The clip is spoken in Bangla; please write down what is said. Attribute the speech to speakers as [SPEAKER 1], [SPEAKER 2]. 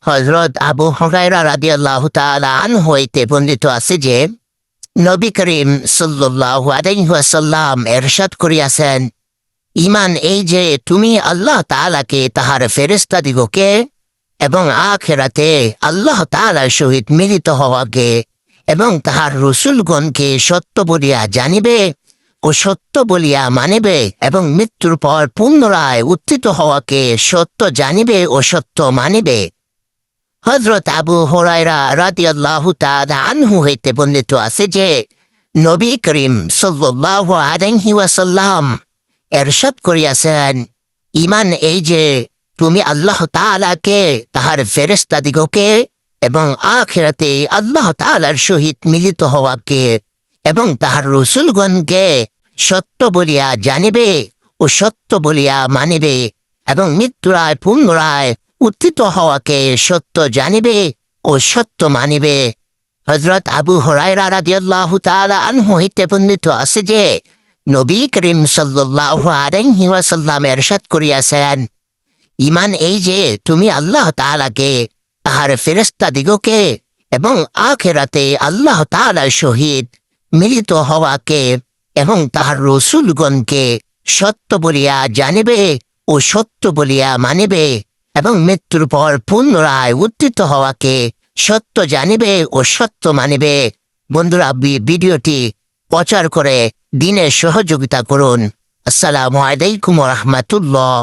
[SPEAKER 1] হযরত আবু হুরায়রা রাদিয়াল্লাহু তাআলা আনহু হইতে বর্ণিত আছে যে নবী করিম সাল্লাল্লাহু আলাইহি ওয়াসাল্লাম ইরশাদ করিয়াছেন, ঈমান এই যে তুমি আল্লাহ তাআলাকে তাহার ফেরেশতাদিগকে এবং আখিরাতে আল্লাহ তাআলার সহিত মিলিত হওয়াকে এবং তাহার রসুলগণকে সত্য বলিয়া জানিবে ও সত্য বলিয়া মানিবে এবং মৃত্যুর পর পুনরায় উত্থিত হওয়াকে সত্য জানিবে ও সত্য মানিবে। হযরত আবু হুরায়রা রাদিয়াল্লাহু তাআলা আনহু হইতে বর্ণিত আছে যে নবী করিম সাল্লাল্লাহু আলাইহি ওয়াসাল্লাম ইরশাদ করিয়াছেন, ঈমান এই যে তুমি আল্লাহ তাআলাকে তাহার ফেরেশতাদিগকে এবং আখিরাতে আল্লাহ তাআলার সহিত মিলিত হওয়াকে এবং তাহার রসুলগণকে সত্য বলিয়া জানিবে ও সত্য বলিয়া মানিবে এবং মৃত্যুরায় পুনরায় উত্থিত হওয়াকে সত্য জানিবে ও সত্য মানিবে। হযরত আবু হুরায়রা রাদিয়াল্লাহু তাআলা আনহু হইতে বর্ণিত আছে যে নবী করিম সাল্লাল্লাহু আলাইহি ওয়াসাল্লাম ইরশাদ করিয়াছেন, ঈমান এই যে তুমি আল্লাহ তাআলাকে তাহার ফেরেশতাদিগকে এবং আখিরাতে আল্লাহ তাআলার সহিত মিলিত হওয়াকে এবং তাহার রসুলগণকে সত্য বলিয়া জানিবে ও সত্য বলিয়া মানিবে এবং মৃত্যুর পর পুনরায় উত্থিত হওয়াকে সত্য জানিবে ও সত্য মানিবে। বন্ধুরা, ভিডিওটি প্রচার করে দিনের সহযোগিতা করুন। আসসালামু আলাইকুম ওয়া রাহমাতুল্লাহ।